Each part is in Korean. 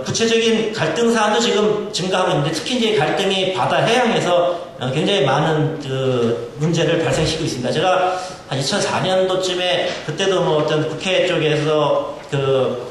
구체적인 갈등 사안도 지금 증가하고 있는데 특히 이제 갈등이 바다 해양에서 굉장히 많은 그 문제를 발생시키고 있습니다. 제가 한 2004년도쯤에 그때도 뭐 어떤 국회 쪽에서 그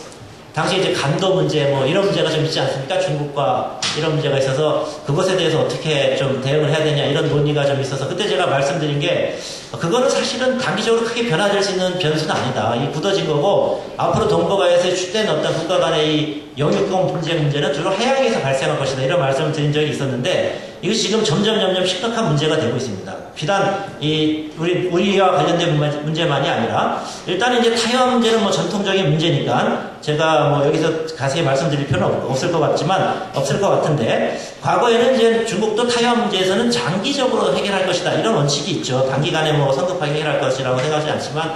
당시 이제 간도 문제 뭐 이런 문제가 좀 있지 않습니까? 중국과 이런 문제가 있어서 그것에 대해서 어떻게 좀 대응을 해야 되냐 이런 논의가 좀 있어서 그때 제가 말씀드린 게 그거는 사실은 단기적으로 크게 변화될 수 있는 변수는 아니다. 이 굳어진 거고 앞으로 동북아에서 주된 어떤 국가 간의 이 영유권 문제는 주로 해양에서 발생할 것이다. 이런 말씀을 드린 적이 있었는데 이것이 지금 점점 심각한 문제가 되고 있습니다. 비단 이 우리와 관련된 문제만이 아니라 일단 이제 타이완 문제는 뭐 전통적인 문제니까 제가 뭐 여기서 자세히 말씀드릴 필요는 없을 것 같은데 과거에는 이제 중국도 타이완 문제에서는 장기적으로 해결할 것이다 이런 원칙이 있죠. 단기간에 뭐 성급하게 해결할 것이라고 생각하지 않지만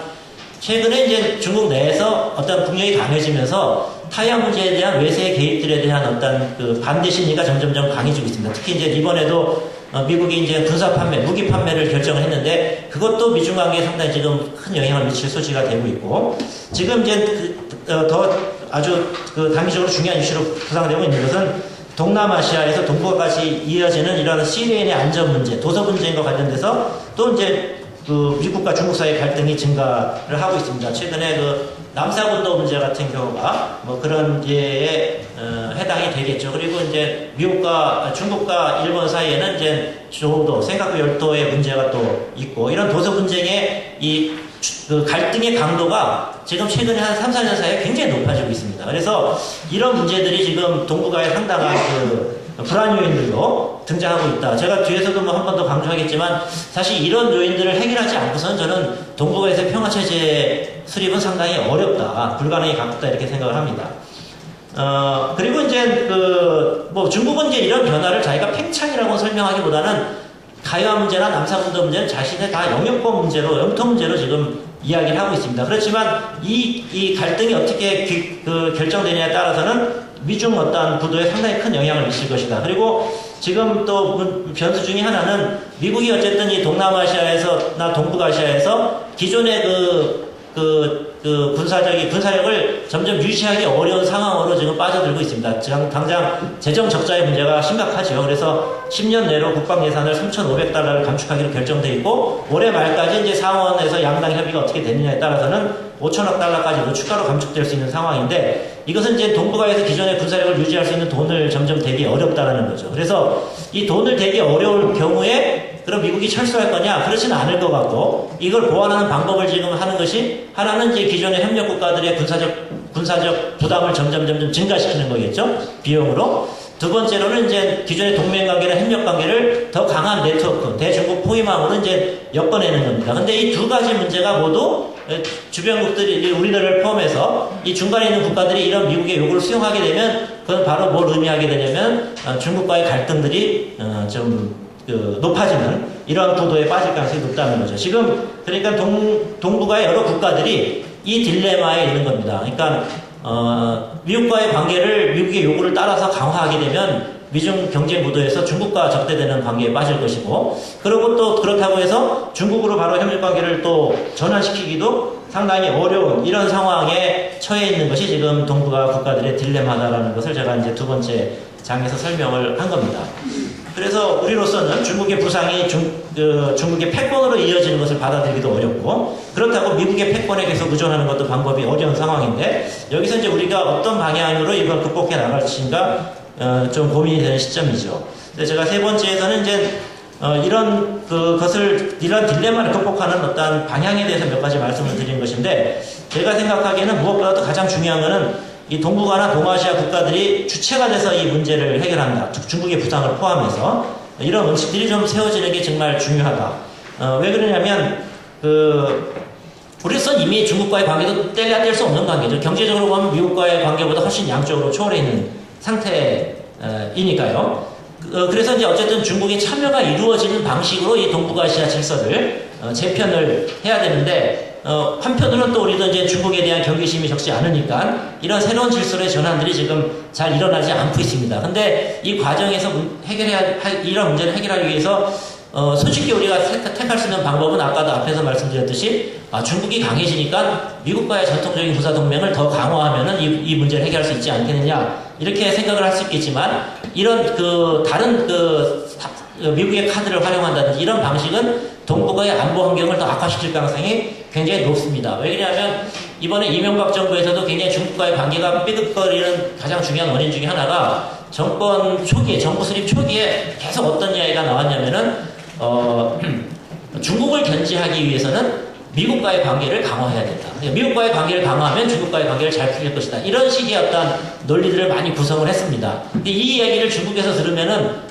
최근에 이제 중국 내에서 어떤 국력이 강해지면서 타이완 문제에 대한 외세의 개입들에 대한 어떤 그 반대 심리가 점점 강해지고 있습니다. 특히 이제 이번에도 미국이 이제 군사 판매, 무기 판매를 결정을 했는데 그것도 미중 관계에 상당히 지금 큰 영향을 미칠 소지가 되고 있고 지금 이제 더 아주 그 단기적으로 중요한 이슈로 부상되고 있는 것은 동남아시아에서 동북아까지 이어지는 이런 시리엔의 안전 문제, 도서 분쟁과 관련돼서 또 이제 그 미국과 중국 사이의 갈등이 증가를 하고 있습니다. 최근에 그 남사군도 문제 같은 경우가 뭐 그런 예에 해당이 되겠죠. 그리고 이제 미국과 중국과 일본 사이에는 이제 조도, 생각구 열도의 문제가 또 있고 이런 도서 분쟁의 그 갈등의 강도가 지금 최근에 한 3, 4년 사이에 굉장히 높아지고 있습니다. 그래서 이런 문제들이 지금 동북아에 상당한 그 불안 요인들로 등장하고 있다. 제가 뒤에서도 뭐 한 번 더 강조하겠지만 사실 이런 요인들을 해결하지 않고서는 저는 동북아에서의 평화체제 수립은 상당히 어렵다. 불가능에 가깝다 이렇게 생각을 합니다. 그리고 이제 뭐 중국은 이제 이런 변화를 자기가 팽창이라고 설명하기보다는 타이완 문제나 남사군도 문제는 자신의 다 영역권 문제로, 영토 문제로 지금 이야기를 하고 있습니다. 그렇지만 이 갈등이 어떻게 결정되느냐에 따라서는 미중 어떠한 구도에 상당히 큰 영향을 미칠 것이다. 그리고 지금 또 변수 중에 하나는 미국이 어쨌든 이 동남아시아에서나 동북아시아에서 기존의 군사력을 점점 유지하기 어려운 상황으로 지금 빠져들고 있습니다. 당장 재정 적자의 문제가 심각하죠. 그래서 10년 내로 국방 예산을 3,500달러를 감축하기로 결정돼 있고 올해 말까지 이제 상원에서 양당 협의가 어떻게 되느냐에 따라서는 5천억 달러까지도 추가로 감축될 수 있는 상황인데 이것은 이제 동북아에서 기존의 군사력을 유지할 수 있는 돈을 점점 대기 어렵다라는 거죠. 그래서 이 돈을 대기 어려울 경우에 그럼 미국이 철수할 거냐? 그렇지는 않을 것 같고 이걸 보완하는 방법을 지금 하는 것이 하나는 이제 기존의 협력 국가들의 군사적 부담을 점점 증가시키는 거겠죠? 비용으로. 두 번째로는 이제 기존의 동맹 관계나 협력 관계를 더 강한 네트워크, 대중국 포위망으로 이제 엮어내는 겁니다. 근데 이 두 가지 문제가 모두 주변국들이 우리들을 포함해서 이 중간에 있는 국가들이 이런 미국의 요구를 수용하게 되면 그건 바로 뭘 의미하게 되냐면 중국과의 갈등들이 높아지는 이러한 구도에 빠질 가능성이 높다는 거죠. 지금 그러니까 동북아의 여러 국가들이 이 딜레마에 있는 겁니다. 그러니까 미국과의 관계를 미국의 요구를 따라서 강화하게 되면 미중 경제 구도에서 중국과 적대되는 관계에 빠질 것이고 그리고 또 그렇다고 해서 중국으로 바로 협력 관계를 또 전환시키기도 상당히 어려운 이런 상황에 처해 있는 것이 지금 동북아 국가들의 딜레마다라는 것을 제가 이제 두 번째 장에서 설명을 한 겁니다. 그래서 우리로서는 중국의 부상이 중국의 패권으로 이어지는 것을 받아들이기도 어렵고 그렇다고 미국의 패권에 계속 의존하는 것도 방법이 어려운 상황인데 여기서 이제 우리가 어떤 방향으로 이걸 극복해 나갈 것인가 좀 고민이 되는 시점이죠. 그래서 제가 세 번째에서는 이제 이런 딜레마를 극복하는 어떤 방향에 대해서 몇 가지 말씀을 드린 것인데 제가 생각하기에는 무엇보다도 가장 중요한 것은 이 동북아나 동아시아 국가들이 주체가 돼서 이 문제를 해결한다. 중국의 부상을 포함해서 이런 원칙들이 좀 세워지는 게 정말 중요하다. 왜 그러냐면 우리로서는 이미 중국과의 관계도 뗄래야 뗄 수 없는 관계죠. 경제적으로 보면 미국과의 관계보다 훨씬 양적으로 초월해 있는 상태이니까요. 그래서 이제 어쨌든 중국의 참여가 이루어지는 방식으로 이 동북아시아 질서를 재편을 해야 되는데 한편으로는 또 우리도 이제 중국에 대한 경계심이 적지 않으니까 이런 새로운 질서의 전환들이 지금 잘 일어나지 않고 있습니다. 근데 이 과정에서 이런 문제를 해결하기 위해서 솔직히 우리가 택할 수 있는 방법은 아까도 앞에서 말씀드렸듯이 중국이 강해지니까 미국과의 전통적인 군사동맹을 더 강화하면은 이 문제를 해결할 수 있지 않겠느냐 이렇게 생각을 할 수 있겠지만 이런 다른 미국의 카드를 활용한다든지 이런 방식은 동북아의 안보 환경을 더 악화시킬 가능성이 굉장히 높습니다. 왜냐하면 이번에 이명박 정부에서도 굉장히 중국과의 관계가 삐걱거리는 가장 중요한 원인 중에 하나가 정권 초기에, 정부 수립 초기에 계속 어떤 이야기가 나왔냐면은 중국을 견제하기 위해서는 미국과의 관계를 강화해야 된다. 미국과의 관계를 강화하면 중국과의 관계를 잘 풀릴 것이다. 이런 식의 어떤 논리들을 많이 구성을 했습니다. 근데 이 이야기를 중국에서 들으면은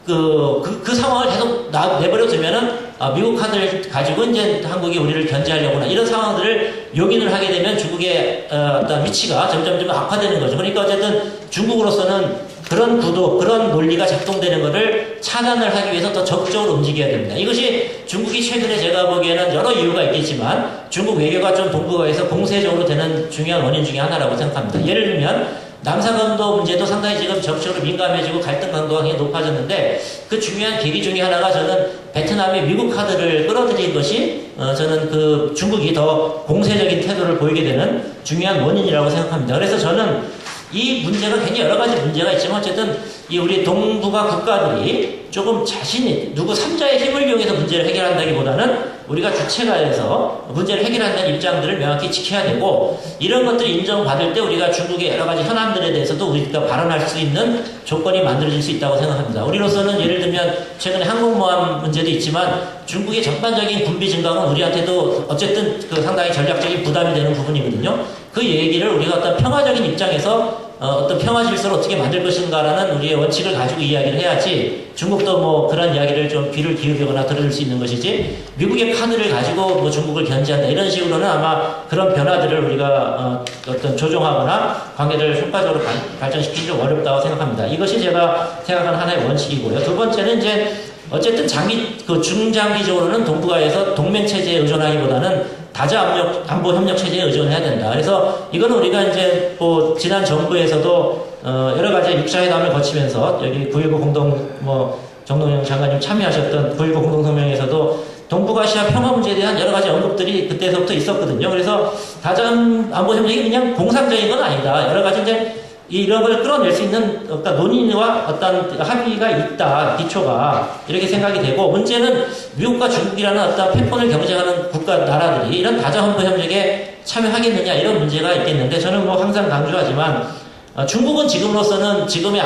그 상황을 계속 내버려 두면은 미국 카드를 가지고 이제 한국이 우리를 견제하려거나 이런 상황들을 용인을 하게 되면 중국의 어떤 위치가 점점 악화되는 거죠. 그러니까 어쨌든 중국으로서는 그런 구도, 그런 논리가 작동되는 것을 차단을 하기 위해서 더 적극적으로 움직여야 됩니다. 이것이 중국이 최근에 제가 보기에는 여러 이유가 있겠지만 중국 외교가 좀 동북아에서 공세적으로 되는 중요한 원인 중에 하나라고 생각합니다. 예를 들면 남사강도 문제도 상당히 지금 적극적으로 민감해지고 갈등 강도가 굉장히 높아졌는데 그 중요한 계기 중에 하나가 저는 베트남이 미국 카드를 끌어들인 것이 저는 그 중국이 더 공세적인 태도를 보이게 되는 중요한 원인이라고 생각합니다. 그래서 저는 이 문제가 굉장히 여러 가지 문제가 있지만 어쨌든 이 우리 동북아 국가들이 조금 자신이 누구 3자의 힘을 이용해서 문제를 해결한다기보다는 우리가 주체가 돼서 문제를 해결한다는 입장들을 명확히 지켜야 되고 이런 것들이 인정받을 때 우리가 중국의 여러 가지 현안들에 대해서도 우리가 발언할 수 있는 조건이 만들어질 수 있다고 생각합니다. 우리로서는 예를 들면 최근에 항공모함 문제도 있지만 중국의 전반적인 군비 증강은 우리한테도 어쨌든 상당히 전략적인 부담이 되는 부분이거든요. 그 얘기를 우리가 어떤 평화적인 입장에서 어떤 평화 질서를 어떻게 만들 것인가라는 우리의 원칙을 가지고 이야기를 해야지 중국도 뭐 그런 이야기를 좀 귀를 기울이거나 들어줄 수 있는 것이지 미국의 카드를 가지고 뭐 중국을 견제한다 이런 식으로는 아마 그런 변화들을 우리가 어떤 조정하거나 관계를 효과적으로 발전시키기 좀 어렵다고 생각합니다. 이것이 제가 생각하는 하나의 원칙이고요. 두 번째는 이제 어쨌든 중장기적으로는 동북아에서 동맹체제에 의존하기보다는 다자 안보 협력 체제에 의존해야 된다. 그래서 이거는 우리가 이제 뭐 지난 정부에서도 여러 가지 6차 회담을 거치면서 여기 9.19 정동영 장관님 참여하셨던 9.19 공동성명에서도 동북아시아 평화 문제에 대한 여러 가지 언급들이 그때서부터 있었거든요. 그래서 다자 안보 협력이 그냥 공상적인 건 아니다. 여러 가지 이제 이런 걸 끌어낼 수 있는 어떤 논의와 어떤 합의가 있다, 기초가. 이렇게 생각이 되고, 문제는 미국과 중국이라는 어떤 패권을 경쟁하는 나라들이 이런 다자헌법 협력에 참여하겠느냐, 이런 문제가 있겠는데, 저는 뭐 항상 강조하지만, 중국은 지금으로서는 지금의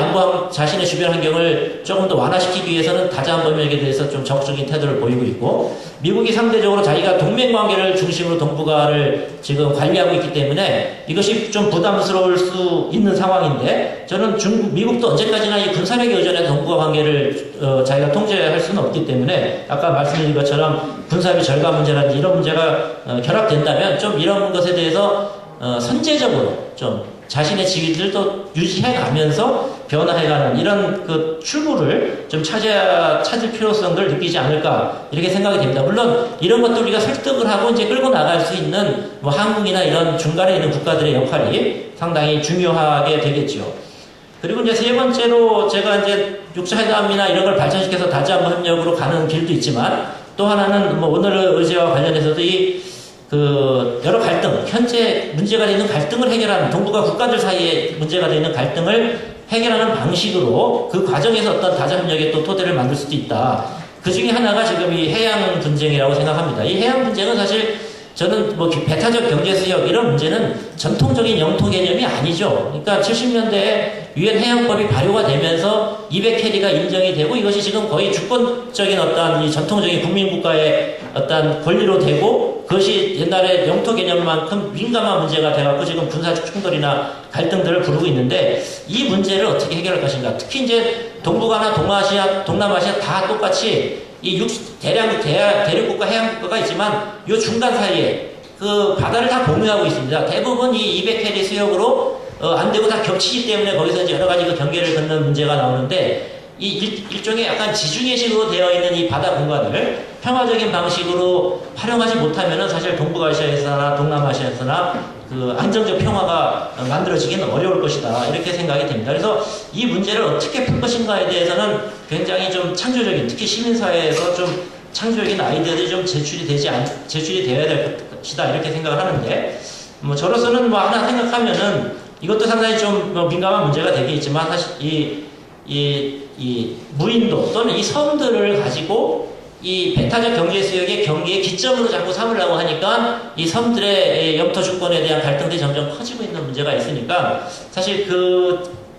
자신의 주변 환경을 조금 더 완화시키기 위해서는 다자헌법 협력에 대해서 좀 적극적인 태도를 보이고 있고, 미국이 상대적으로 자기가 동맹관계를 중심으로 동북아를 지금 관리하고 있기 때문에 이것이 좀 부담스러울 수 있는 상황인데, 저는 미국도 언제까지나 이 군사력에 의존해서 동북아 관계를 자기가 통제할 수는 없기 때문에 아까 말씀드린 것처럼 군사비 절감 문제라든지 이런 문제가 결합된다면 좀 이런 것에 대해서 선제적으로 좀 자신의 지위들도 유지해가면서 변화해가는 이런 그 출구를 좀 찾을 필요성을 느끼지 않을까 이렇게 생각이 됩니다. 물론 이런 것도 우리가 설득을 하고 이제 끌고 나갈 수 있는 뭐 한국이나 이런 중간에 있는 국가들의 역할이 상당히 중요하게 되겠죠. 그리고 이제 세 번째로 제가 이제 6차 회담이나 이런 걸 발전시켜서 다자안보 협력으로 가는 길도 있지만 또 하나는 뭐 오늘의 의제와 관련해서도 여러 갈등, 현재 문제가 되는 갈등을 해결하는 동북아 국가들 사이에 문제가 되는 갈등을 해결하는 방식으로 그 과정에서 어떤 다자협력의 또 토대를 만들 수도 있다. 그 중에 하나가 지금 이 해양 분쟁이라고 생각합니다. 이 해양 분쟁은 사실 저는 뭐 배타적 경제 수역 이런 문제는 전통적인 영토 개념이 아니죠. 그러니까 70년대에 유엔 해양법이 발효가 되면서 200캐리가 인정이 되고 이것이 지금 거의 주권적인 어떤 이 전통적인 국민국가의 어떤 권리로 되고 그것이 옛날에 영토 개념만큼 민감한 문제가 돼갖고 지금 군사적 충돌이나 갈등들을 부르고 있는데 이 문제를 어떻게 해결할 것인가. 특히 이제 동북아나 동아시아, 동남아시아 다 똑같이 이 대륙국가, 해양국가가 있지만 이 중간 사이에 그 바다를 다 공유하고 있습니다. 대부분 이 200캐리 수역으로 안 되고 다 겹치기 때문에 거기서 이제 여러 가지 그 경계를 걷는 문제가 나오는데 이 일종의 약간 지중해식으로 되어 있는 이 바다 공간을 평화적인 방식으로 활용하지 못하면은 사실 동북아시아에서나 동남아시아에서나 그 안정적 평화가 만들어지기는 어려울 것이다 이렇게 생각이 됩니다. 그래서 이 문제를 어떻게 풀 것인가에 대해서는 굉장히 좀 창조적인, 특히 시민사회에서 좀 창조적인 아이디어들이 좀 제출이 되어야 될 것이다 이렇게 생각을 하는데, 뭐 저로서는 뭐 하나 생각하면은 이것도 상당히 좀 뭐 민감한 문제가 되겠지만, 사실 이 무인도 또는 이 섬들을 가지고 이 배타적 경제 수역의 경계의 기점으로 자꾸 삼으려고 하니까 이 섬들의 영토 주권에 대한 갈등들이 점점 커지고 있는 문제가 있으니까, 사실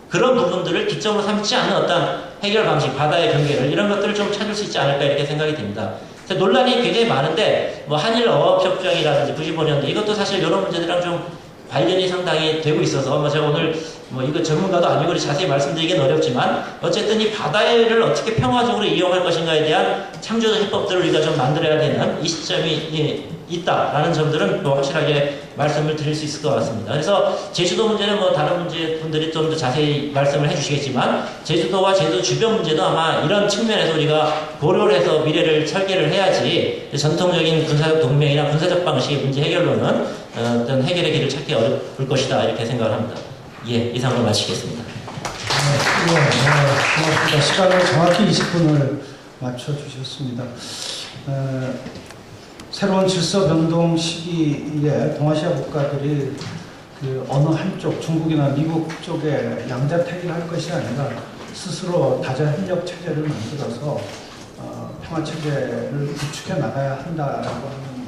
그런 부분들을 기점으로 삼지 않는 어떤 해결 방식, 바다의 경계를, 이런 것들을 좀 찾을 수 있지 않을까 이렇게 생각이 됩니다. 논란이 굉장히 많은데, 뭐 한일 어업협정이라든지 95년도 이것도 사실 이런 문제들이랑 좀 관련이 상당히 되고 있어서, 뭐 제가 오늘 뭐 이거 전문가도 아니고 자세히 말씀드리기는 어렵지만, 어쨌든 이 바다를 어떻게 평화적으로 이용할 것인가에 대한 창조적 해법들을 우리가 좀 만들어야 되는 이 시점이 있다라는 점들은 뭐 확실하게 말씀을 드릴 수 있을 것 같습니다. 그래서 제주도 문제는 뭐 다른 문제 분들이 좀 더 자세히 말씀을 해주시겠지만, 제주도와 제주도 주변 문제도 아마 이런 측면에서 우리가 고려를 해서 미래를 설계를 해야지, 전통적인 군사적 동맹이나 군사적 방식의 문제 해결로는 어떤 해결의 길을 찾기 어려울 것이다 이렇게 생각을 합니다. 예, 이상으로 마치겠습니다. 고맙습니다. 시간을 정확히 20분을 맞춰주셨습니다. 새로운 질서 변동 시기에 동아시아 국가들이 그 어느 한쪽, 중국이나 미국 쪽에 양자택일을 할 것이 아니라 스스로 다자협력 체제를 만들어서 평화 체제를 구축해 나가야 한다라고 하는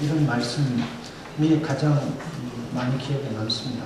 이런 말씀이 가장 많이 기억에 남습니다.